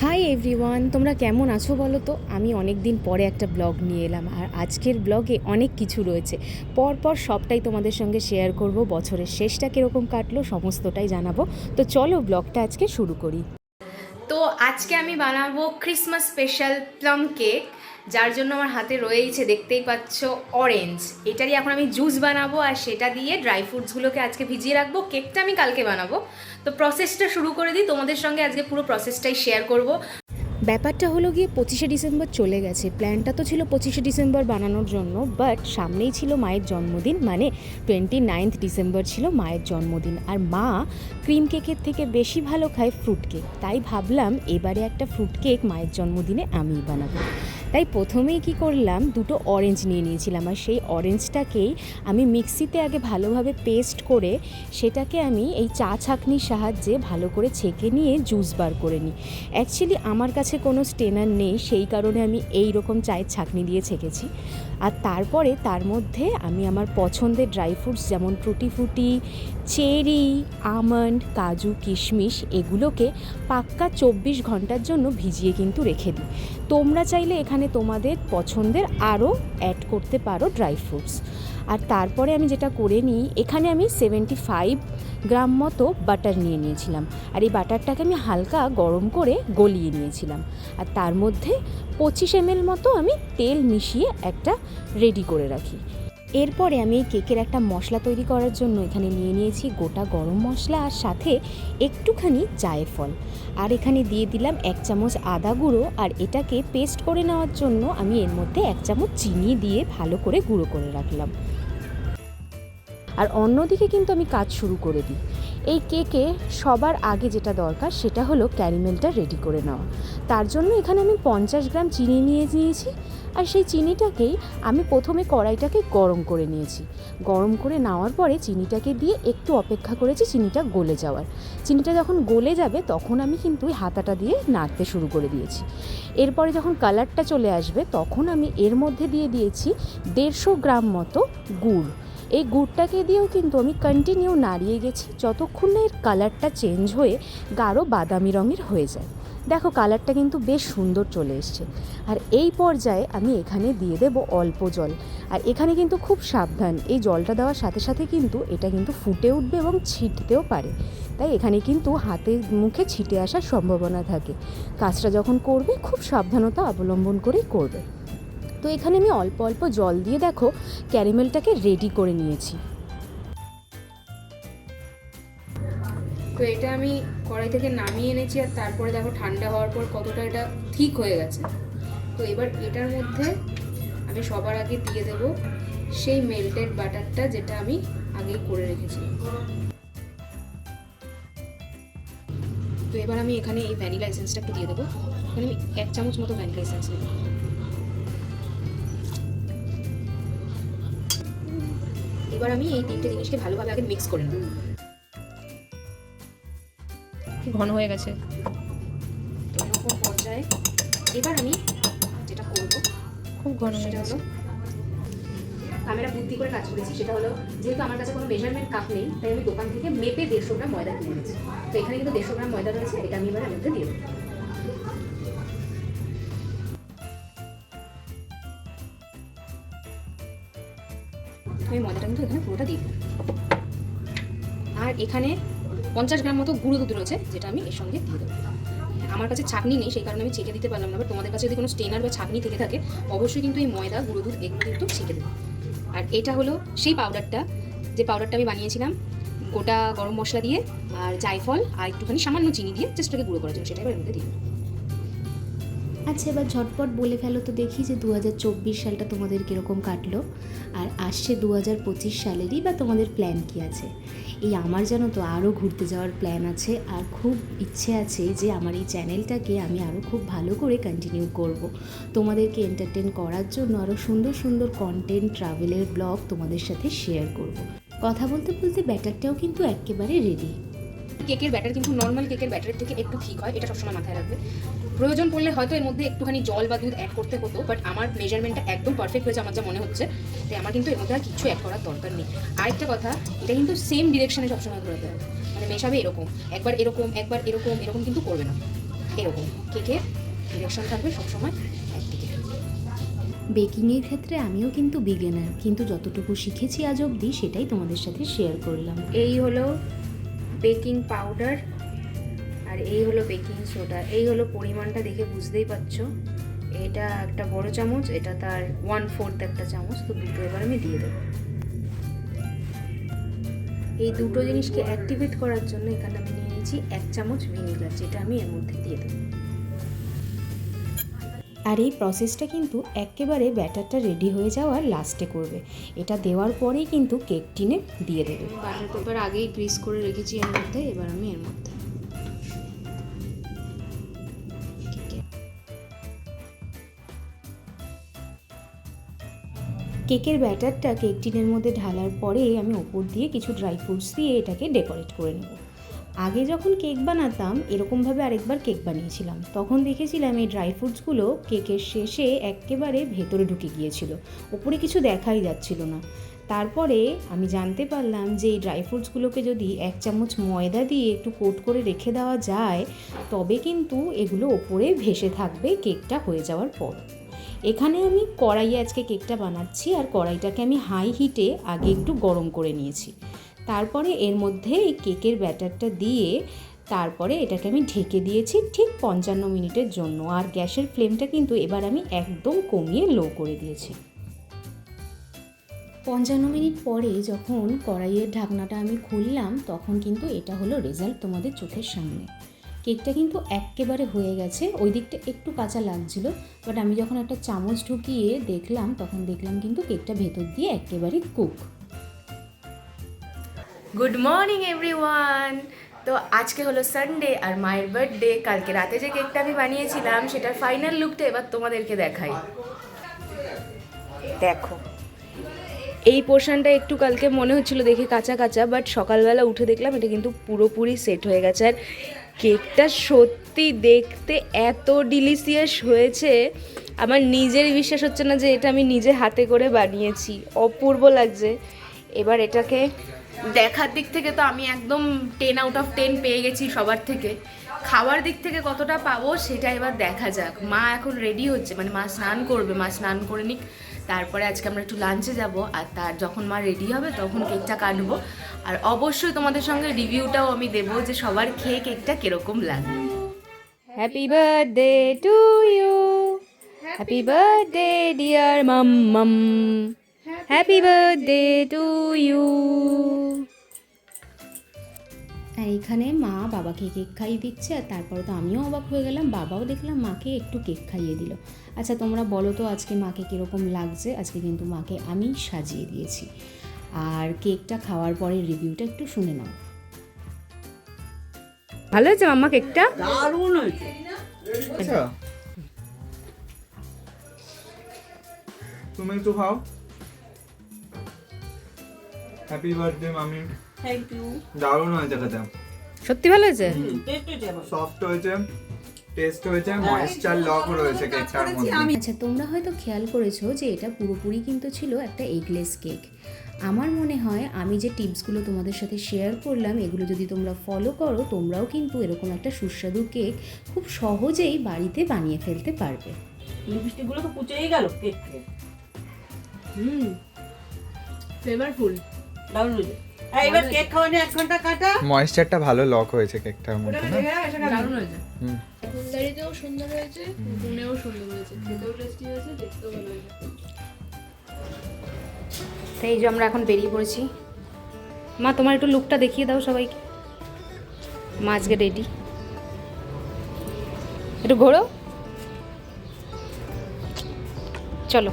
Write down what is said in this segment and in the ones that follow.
Hi everyone, তোমরা কেমন আছো বলো তো? আমি অনেক দিন পরে একটা ব্লগ নিয়ে এলাম, আর আজকের ব্লগে অনেক কিছু রয়েছে। পরপর সবটাই তোমাদের সঙ্গে শেয়ার করব। বছরের শেষটা কীরকম কাটলো সমস্তটাই জানাবো। তো চলো ব্লগটা আজকে শুরু করি। তো আজকে আমি বানাবো ক্রিসমাস স্পেশাল প্লাম কেক, যার জন্য আমার হাতে রয়েছে দেখতেই পাচ্ছ অরেঞ্জ। এটারই এখন আমি জুস বানাবো, আর সেটা দিয়ে ড্রাই ফ্রুটসগুলোকে আজকে ভিজিয়ে রাখবো। কেকটা আমি কালকে বানাবো। তো প্রসেসটা শুরু করে দিই, তোমাদের সঙ্গে আজকে পুরো প্রসেসটাই শেয়ার করব। ব্যাপারটা হলো গিয়ে 25শে ডিসেম্বর চলে গেছে। প্ল্যানটা তো ছিল 25শে ডিসেম্বর বানানোর জন্য, বাট সামনেই ছিল মায়ের জন্মদিন, মানে 29 ডিসেম্বর ছিল মায়ের জন্মদিন। আর মা ক্রিম কেকের থেকে বেশি ভালো খায় ফ্রুট কেক, তাই ভাবলাম এবারে একটা ফ্রুট কেক মায়ের জন্মদিনে আমিই বানাবো। তাই প্রথমেই কি করলাম, দুটো অরেঞ্জ নিয়ে নিয়েছিলাম, আর সেই অরেঞ্জটাকেই আমি মিক্সিতে আগে ভালোভাবে পেস্ট করে সেটাকে আমি এই চা ছাঁকনির সাহায্যে ভালো করে ছেঁকে নিয়ে জুস বার করে নিই। অ্যাকচুয়ালি আমার কাছে কোনো স্টেনার নেই, সেই কারণে আমি এই রকম চায়ের ছাঁকনি দিয়ে ছেঁকেছি। আর তারপরে তার মধ্যে আমি আমার পছন্দের ড্রাই ফ্রুটস যেমন টুটি ফুটি, চেরি, আমন্ড, কাজু, কিশমিশ এগুলোকে পাক্কা 24 ঘন্টার জন্য ভিজিয়ে কিন্তু রেখে দিই। তোমরা চাইলে এখানে তোমাদের পছন্দের আরও অ্যাড করতে পারো ড্রাই ফ্রুটস। আর তারপরে আমি যেটা করে নিই, এখানে আমি 75 গ্রাম মতো বাটার নিয়ে নিয়েছিলাম, আর এই বাটারটাকে আমি হালকা গরম করে গলিয়ে নিয়েছিলাম। আর তার মধ্যে 25 ml মতো আমি তেল মিশিয়ে একটা রেডি করে রাখি। এরপরে আমি এই কেকের একটা মশলা তৈরি করার জন্য এখানে নিয়ে নিয়েছি গোটা গরম মশলা, আর সাথে একটুখানি জায়ফল। আর এখানে দিয়ে দিলাম 1 চামচ আদা গুঁড়ো, আর এটাকে পেস্ট করে নেওয়ার জন্য আমি এর মধ্যে 1 চামচ চিনি দিয়ে ভালো করে গুঁড়ো করে রাখলাম। আর অন্যদিকে কিন্তু আমি কাজ শুরু করে দিই। এই কেকে সবার আগে যেটা দরকার সেটা হলো ক্যারামেলটা রেডি করে নেওয়া। তার জন্য এখানে আমি 50 গ্রাম চিনি নিয়েছি, আর সেই চিনিটাকেই আমি প্রথমে কড়াইটাকে গরম করে নিয়েছি। গরম করে নেওয়ার পরে চিনিটাকে দিয়ে একটু অপেক্ষা করেছি চিনিটা গলে যাওয়ার। চিনিটা যখন গলে যাবে তখন আমি কিন্তু হাতাটা দিয়ে নাড়তে শুরু করে দিয়েছি। এরপরে যখন কালারটা চলে আসবে তখন আমি এর মধ্যে দিয়ে দিয়েছি 150 গ্রাম মতো গুড়। এই গুড়টাকে দিয়েও কিন্তু আমি কন্টিনিউ নাড়িয়ে গেছি যতক্ষণ না এর কালারটা চেঞ্জ হয়ে গাঢ় বাদামি রঙের হয়ে যায়। দেখো কালারটা কিন্তু বেশ সুন্দর চলে এসছে। আর এই পর্যায়ে আমি এখানে দিয়ে দেব অল্প জল। আর এখানে কিন্তু খুব সাবধান, এই জলটা দেওয়ার সাথে সাথে কিন্তু এটা কিন্তু ফুটে উঠবে এবং ছিটতেও পারে, তাই এখানে কিন্তু হাতের মুখে ছিটে আসার সম্ভাবনা থাকে। কাজটা যখন করবে খুব সাবধানতা অবলম্বন করেই করবে। তো এখানে আমি অল্প অল্প জল দিয়ে দেখো ক্যারামেলটাকে রেডি করে নিয়েছি। তো এটা আমি কড়াই থেকে নামিয়ে এনেছি, আর তারপরে দেখো ঠান্ডা হওয়ার পর কতটা এটা ঠিক হয়ে গেছে। তো এবার এটার মধ্যে আমি সবার আগে দিয়ে দেব সেই মেল্টেড বাটারটা যেটা আমি আগে করে রেখেছি। তো এবার আমি এখানে এই ভ্যানিলা এসেন্সটা একটু দিয়ে দেবো। এখানে আমি 1 চামচ মতো ভ্যানিলা এসেন্স নেব। এবার আমি এই তিনটে জিনিসকে ভালোভাবে আগে মিক্স করে নেব। ঘন হয়ে গেছে তো এরকম পর্যায়ে এবার আমি যেটা করব, খুব ঘন হয়ে গেছে, ক্যামেরা বুদ্ধি করে কাজ করেছি। সেটা হলো, যেহেতু আমার কাছে কোনো মেজারমেন্ট কাপ নেই, তাই আমি দোকান থেকে মেপে 150 গ্রাম ময়দা কিনে এনেছি। তো এখানে কিন্তু 150 গ্রাম ময়দা রয়েছে, এটা আমি এবার এর মধ্যে দিয়ে দেবো। আমি ময়দাটা কিন্তু এখানে পুরোটা দিয়ে দেবো। আর এখানে 50 গ্রাম মতো গুঁড়ো দুধ রয়েছে, যেটা আমি এর সঙ্গে দিয়ে দেবো। আমার কাছে ছাঁকনি নেই, সেই কারণে আমি ছেঁকে দিতে পারলাম না, বাট তোমাদের কাছে যদি কোনো স্টেনার বা ছাঁকনি থেকে থাকে অবশ্যই কিন্তু এই ময়দা, গুঁড়ো দুধ এগুলো কিন্তু ছেঁকে দেবো। আর এটা হলো সেই পাউডারটা, যে পাউডারটা আমি বানিয়েছিলাম গোটা গরম মশলা দিয়ে আর জায়ফল আর একটুখানি সামান্য চিনি দিয়ে জাস্ট ওকে গুঁড়ো করার জন্য, সেটা এবার এর মধ্যে দিই। আচ্ছা, এবার ঝটপট বলে ফেলো তো দেখি যে 2024 সালটা তোমাদের কীরকম কাটলো, আর আসছে 2025 সালেরই বা তোমাদের প্ল্যান কী আছে। এই আমার জানো তো আরও ঘুরতে যাওয়ার প্ল্যান আছে, আর খুব ইচ্ছে আছে যে আমার এই চ্যানেলটাকে আমি আরও খুব ভালো করে কন্টিনিউ করব। তোমাদেরকে এন্টারটেন করার জন্য আরও সুন্দর সুন্দর কন্টেন্ট, ট্রাভেলের ব্লগ তোমাদের সাথে শেয়ার করব। কথা বলতে বলতে ব্যাটারটাও কিন্তু একেবারে রেডি। কেকের ব্যাটার কিন্তু নর্মাল কেকের ব্যাটারের থেকে একটু ঠিক হয়, এটা সবসময় মাথায় রাখবে। প্রয়োজন পড়লে হয়তো এর মধ্যে একটুখানি জল বা দুধ অ্যাড করতে হতো, বাট আমার মেজারমেন্টটা একদম পারফেক্ট হয়েছে আমার যা মনে হচ্ছে, তাই আমার কিন্তু এর মধ্যে আর কিছু অ্যাড করার দরকার নেই। আরেকটা কথা, এটা কিন্তু সেম ডিরেকশনে সবসময় ধরাতে হবে, মানে মেশাবে এরকম একবার এরকম একবার এরকম এরকম কিন্তু করবে না। এরকম কেকের ডিরেকশন থাকবে সবসময় একদিকে। বেকিংয়ের ক্ষেত্রে আমিও কিন্তু বিগিনার, কিন্তু যতটুকু শিখেছি আজ অবধি সেটাই তোমাদের সাথে শেয়ার করলাম। এই হলো বেকিং পাউডার আর এই হলো বেকিং সোডা। এই হলো পরিমাণটা, দেখে বুঝতেই পারছো। এটা একটা বড় চামচ, এটা তার 1/4 একটা চামচ, তো দুটো এবার আমি দিয়ে দেবো। এই দুটো জিনিসকে অ্যাক্টিভেট করার জন্য এখানে আমি নিয়ে নিয়েছি 1 চামচ ভিনিগার, যেটা আমি এর মধ্যে দিয়ে দেবো। আর এই প্রসেসটা কিন্তু একেবারে ব্যাটারটা রেডি হয়ে যাওয়ার লাস্টে করবে। এটা দেওয়ার পরেই কিন্তু কেক টিনে দিয়ে দেবে। বাটার পেপার আগেই গ্রিস করে রেখেছি এর মধ্যে, এবার আমি এর মধ্যে কেকের ব্যাটারটা কেক টিনের মধ্যে ঢালার পরে আমি ওপর দিয়ে কিছু ড্রাই ফ্রুটস দিয়ে এটাকে ডেকোরেট করে নেব। আগে যখন কেক বানাতাম এরকমভাবে আরেকবার কেক বানিয়েছিলাম, তখন দেখেছিলাম এই ড্রাই ফ্রুটসগুলো কেকের শেষে একেবারে ভেতরে ঢুকে গিয়েছিল, ওপরে কিছু দেখাই যাচ্ছিল না। তারপরে আমি জানতে পারলাম যে এই ড্রাই ফ্রুটসগুলোকে যদি 1 চামচ ময়দা দিয়ে একটু কোট করে রেখে দেওয়া যায়, তবে কিন্তু এগুলো ওপরে ভেসে থাকবে কেকটা হয়ে যাওয়ার পর। এখানে আমি কড়াইয়ে আজকে কেকটা বানাচ্ছি, আর কড়াইটাকে আমি হাই হিটে আগে একটু গরম করে নিয়েছি। তারপরে এর মধ্যে এই কেকের ব্যাটারটা দিয়ে তারপরে এটাকে আমি ঢেকে দিয়েছি ঠিক 55 মিনিটের জন্য। আর গ্যাসের ফ্লেমটা কিন্তু এবার আমি একদম কমিয়ে লো করে দিয়েছি। 55 মিনিট পরে যখন কড়াইয়ের ঢাকনাটা আমি খুললাম, তখন কিন্তু এটা হলো রেজাল্ট তোমাদের চোখের সামনে। কেকটা কিন্তু একেবারে হয়ে গেছে, ওই দিকটা একটু কাঁচা লাগছিল, বাট আমি যখন একটা চামচ ঢুকিয়ে দেখলাম তখন দেখলাম কিন্তু কেকটা ভেতর দিয়ে একেবারে কুক। Good morning everyone. তো আজকে হলো সানডে আর মায়ের বার্থডে। কালকে রাতে যে কেকটা আমি বানিয়েছিলাম সেটার ফাইনাল লুকটা এবার তোমাদেরকে দেখাই। দেখো, এই পোর্শনটা একটু কালকে মনে হচ্ছিল দেখে কাঁচা কাঁচা, বাট সকালবেলা উঠে দেখলাম এটা কিন্তু পুরোপুরি সেট হয়ে গেছে। আর কেকটা সত্যি দেখতে এত ডিলিশিয়াস হয়েছে, আমার নিজেরই বিশ্বাস হচ্ছে না যে এটা আমি নিজে হাতে করে বানিয়েছি। অপূর্ব লাগছে। এবার এটাকে দেখার দিক থেকে তো আমি একদম 10 আউট অফ 10 পেয়ে গেছি সবার থেকে। খাওয়ার দিক থেকে কতটা পাবো সেটা এবার দেখা যাক। মা এখন রেডি হচ্ছে, মানে মা স্নান করবে, মা স্নান করে নিক, তারপরে আজকে আমরা একটু লাঞ্চে যাব। আর তার যখন মা রেডি হবে তখন কেকটা কাটবো, আর অবশ্যই তোমাদের সঙ্গে রিভিউটাও আমি দেবো যে সবার খেয়ে কেকটা কিরকম লাগে। Happy birthday to you, happy birthday dear Mammam, happy birthday to you. আর এখানে মা বাবাকে কেক খাইয়ে দিচ্ছে, আর তারপরে তো আমিও অবাক হয়ে গেলাম, বাবাও দেখলাম মাকে একটু কেক খাইয়ে দিল। আচ্ছা তোমরা বলো তো আজকে মাকে কীরকম লাগছে? আজকে কিন্তু মাকে আমি সাজিয়ে দিয়েছি। আর কেকটা খাওয়ার পরে রিভিউটা একটু শুনে নাও। ভালো হয়েছে মাম্মা কেকটা? দারুণ হয়েছে। আচ্ছা তুমি একটু খাও। হ্যাপি বার্থডে মামি। Thank you. দারুণ হয়েছে খেতে। সত্যি ভালো হয়েছে? টেস্ট হয়েছে আমার। সফট হয়েছে, টেস্ট হয়েছে, ময়েশ্চার লক রয়েছে কেকটার মধ্যে। আচ্ছা তোমরা হয়তো খেয়াল করেছো যে এটা পুরোপুরি কিন্তু ছিল একটা এগলেস কেক। আমার মনে হয় আমি যে টিপসগুলো তোমাদের সাথে শেয়ার করলাম এগুলো যদি তোমরা ফলো করো, তোমরাও কিন্তু এরকম একটা সুস্বাদু কেক খুব সহজেই বাড়িতে বানিয়ে ফেলতে পারবে। লিপস্টিকগুলো তো কুচেই গেল কেক খেয়ে। ফ্লেভারফুল, দারুণ হয়েছে। এবার কেক খাওয়া নিয়ে 1 ঘন্টা কাটা। ময়েশ্চারটা ভালো লক হয়েছে কেকটার মধ্যে না? দারুণ হয়েছে। হুম। ফুলদারিতেও সুন্দর হয়েছে, গুনেও সুন্দর হয়েছে, খেতেও টেস্টি হয়েছে, দেখতেও ভালো হয়েছে। তাই যে আমরা এখন বেরিয়ে পড়েছি। মা তোমার একটু লুকটা দেখিয়ে দাও সবাইকে। মা আজকে রেডি, একটু ঘোরো, চলো।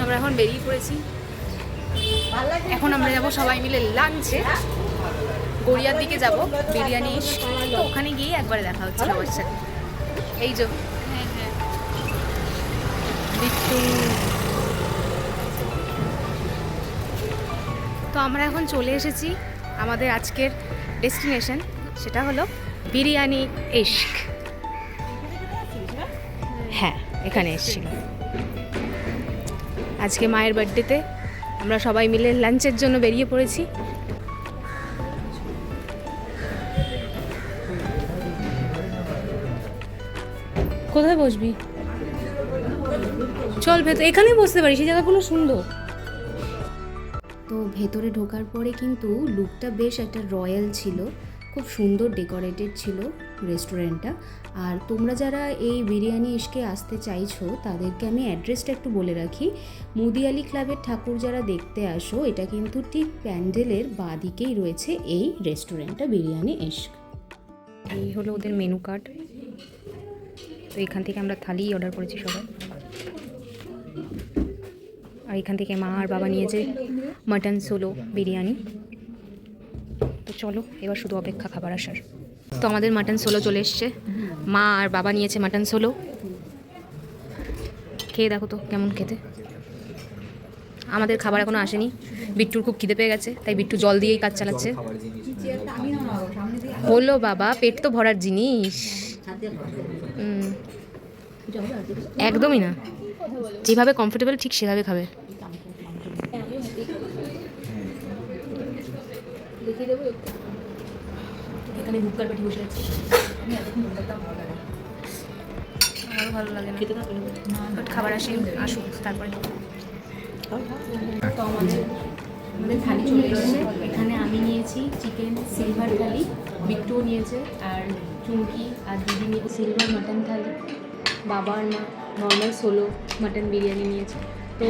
আমরা এখন বেরিয়ে পড়েছি, এখন আমরা যাব সবাই মিলে লাঞ্চে। গড়িয়ার দিকে যাব, বিরিয়ানি, তো ওখানে গিয়ে একবারে দেখা হচ্ছে সবার সাথে। এই যে বিট্টু। তো আমরা এখন চলে এসেছি আমাদের আজকের ডেস্টিনেশন, সেটা হলো বিরিয়ানি ইশক। হ্যাঁ, এখানে এসেছিল আজকে মায়ের বার্থডেতে। আমরা সবাই মিলে লাঞ্চের জন্য বেরিয়ে পড়েছি। কোথায় বসবি? চল ভেতর, এখানেই বসতে পারি, সেই জায়গাগুলো সুন্দর। তো ভেতরে ঢোকার পরে কিন্তু লুকটা বেশ একটা রয়্যাল ছিল, খুব সুন্দর ডেকোরেটেড ছিল রেস্টুরেন্টটা। আর তোমরা যারা এই বিরিয়ানি ইশকে আসতে চাইছো তাদেরকে আমি অ্যাড্রেসটা একটু বলে রাখি। মুদিয়ালি ক্লাবের ঠাকুর যারা দেখতে আসো, এটা কিন্তু ঠিক প্যান্ডেলের বাঁদিকেই রয়েছে এই রেস্টুরেন্টটা বিরিয়ানি ইশক। এই হলো ওদের মেনু কার্ড। তো এখান থেকে আমরা থালি অর্ডার করেছি সবাই। আর এখান থেকে মা আর বাবা নিয়েছে মাটন সোলো বিরিয়ানি। তো চলো এবার শুধু অপেক্ষা খাবার আসার। তো আমাদের মাটন সোলো চলে এসছে, মা আর বাবা নিয়েছে মাটন সোলো। খেয়ে দেখো তো কেমন খেতে। আমাদের খাবার এখনো আসেনি, বিট্টুর খুব খিদে পেয়ে গেছে, তাই বিট্টু জল দিয়েই কাজ চালাচ্ছে। হলো বাবা, পেট তো ভরার জিনিস। একদমই না, যেভাবে কমফোর্টেবল ঠিক সেভাবে খাবে। এখানে বুকার পেটি বসে আছি, আমারও ভালো লাগে না, বাট খাবার আসুক তারপরে। তো আমাদের থালি চলে এসেছে। এখানে আমি নিয়েছি চিকেন সিলভার থালি, বিট্টুও নিয়েছে, আর চুমকি আর দিদি নিয়ে সিলভার মাটন থালি, বাবা আর মা নর্মাল সোলো মাটন বিরিয়ানি নিয়েছে। তো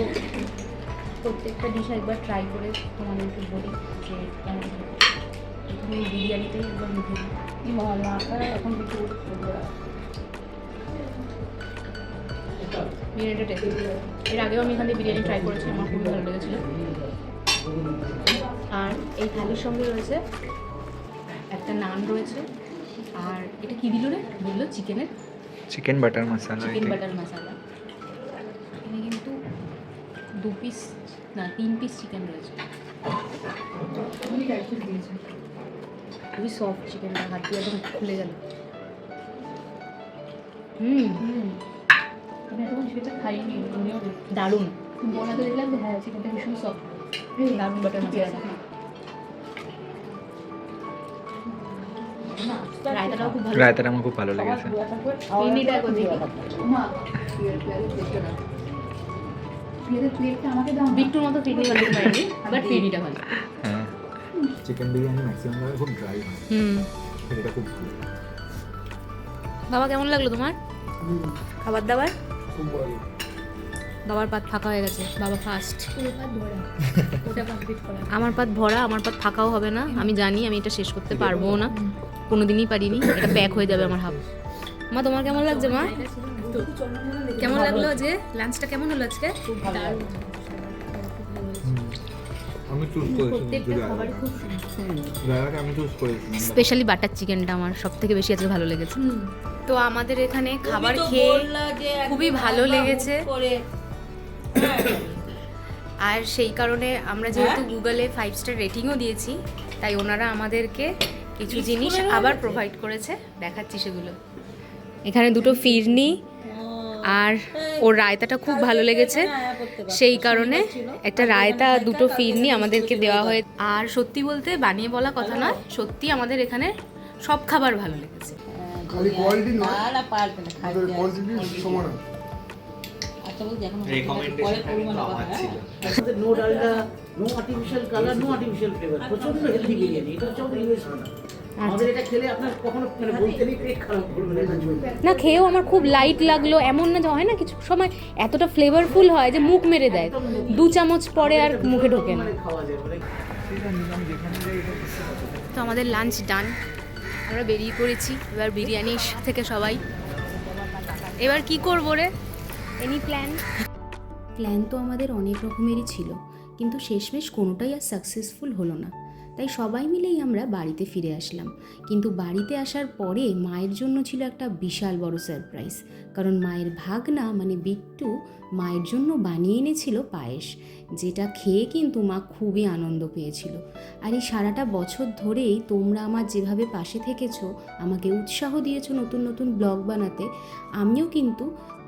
প্রত্যেকটা ডিশ একবার ট্রাই করে তোমাদেরকে বলি যে কেমন। প্রথমে বিরিয়ানিটাই একবার মুখে দিই, এখন বিট্টু বিরিয়ানিটা টেস্ট। এর আগেও আমি এখানে বিরিয়ানি ট্রাই করেছি, আমার খুবই ভালো লেগেছিলো। আর এই থালির সঙ্গে রয়েছে একটা নান রয়েছে, আর এটা কি দিল রে? বললো চিকেন বাটার মশলা। এখানে কিন্তু 2 পিস না 3 পিস চিকেন রয়েছে। খুবই সফট চিকেনটা, হাত দিয়ে একদম খুলে গেল। আমি এতক্ষণ চিকেনটা খাইনি, দারুণ। বনাতে দেখলাম তো, হ্যাঁ চিকেনটা ভীষণ সফট, দারুণ বাটার মশলা। রায়তাটাও খুব ভালো, রায়তাটা আমার খুব ভালো লেগেছে। ফিরনিটা একবার দেখি। বিট্টুর মতো ফিরনি বানাতে পারিনি, বাট ফিরনিটা ভালো। হ্যাঁ, চিকেন বিরিয়ানি ম্যাক্সিমাম জায়গায় খুব ড্রাই হয়, এটা খুব ভালো। বাবা কেমন লাগলো তোমার খাবার দাবার? বাবার পাত ফাঁকা হয়ে গেছে, বাবা ফার্স্ট। আমার পাত ভরা, আমার পাত ফাঁকাও হবে না, আমি জানি। আমি এটা শেষ করতে পারবো না, কোনোদিনই পারিনি। এটা প্যাক হয়ে যাবে আমার হাফ। মা তোমার কেমন লাগছে? মা কেমন লাগলো? যে লাঞ্চটা কেমন হলো আজকে? আমি চুজ করেছি, স্পেশালি বাটার চিকেনটা আমার সব থেকে বেশি আজকে ভালো লেগেছে। তো আমাদের এখানে খাবার খেয়ে খুবই ভালো লেগেছে, আর সেই কারণে আমরা যেহেতু গুগলে 5 স্টার রেটিংও দিয়েছি, তাই ওনারা আমাদেরকে কিছু জিনিস আবার প্রোভাইড করেছে, দেখাচ্ছি সেগুলো। এখানে 2টো ফিরনি, আর ওর রায়তাটা খুব ভালো লেগেছে, সেই কারণে একটা রায়তা 2টো ফিরনি আমাদেরকে দেওয়া হয়। আর সত্যি বলতে বানিয়ে বলা কথা নয়, সত্যি আমাদের এখানে সব খাবার ভালো লেগেছে। খালি কোয়ালিটি নয়, আমাদের কোয়ান্টিটি সমান। No Dalda, no artificial colour, no artificial flavour, প্রচন্ড হেলদি বিরিয়ানি। এটা হচ্ছে আমাদের ইউএস প্রোডাক্ট। আমাদের এটা খেলে আপনার কখনো মানে বলতে নেই পেট খারাপ করবে না। না, খেয়েও আমার খুব লাইট লাগলো, এমন না যে হয় না কিছু সময় এতটা ফ্লেভারফুল হয় যে মুখ মেরে দেয়, 2 চামচ পরে আর মুখে ঢোকে না। খাওয়া যায় মানে। তো আমাদের লাঞ্চ ডান, আমরা বেরিয়ে পড়েছি এবার বিরিয়ানি থেকে সবাই। এবার কি করবো রে? Any plan? প্ল্যান তো আমাদের অনেক রকমেরই ছিল, কিন্তু শেষমেশ কোনোটাই আর সাকসেসফুল হলো না। তাই সবাই মিলেই আমরা বাড়িতে ফিরে আসলাম। কিন্তু বাড়িতে আসার পরে মায়ের জন্য ছিল একটা বিশাল বড় সারপ্রাইজ, কারণ মায়ের ভাগনা মানে বিট্টু মায়ের জন্য বানিয়ে এনেছিল পায়েস, যেটা খেয়ে কিন্তু মা খুবই আনন্দ পেয়েছিল। আর এই সারাটা বছর ধরেই তোমরা আমার যেভাবে পাশে থেকেছো, আমাকে উৎসাহ দিয়েছো নতুন নতুন ব্লগ বানাতে, আমিও কিন্তু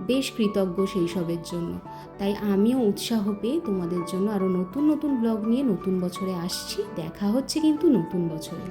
বেশ কৃতজ্ঞ সেই সবের জন্য। তাই আমিও উৎসাহ পেয়ে তোমাদের জন্য আরও নতুন নতুন ব্লগ নিয়ে নতুন বছরে আসছি। দেখা হচ্ছে কিন্তু নতুন বছরে।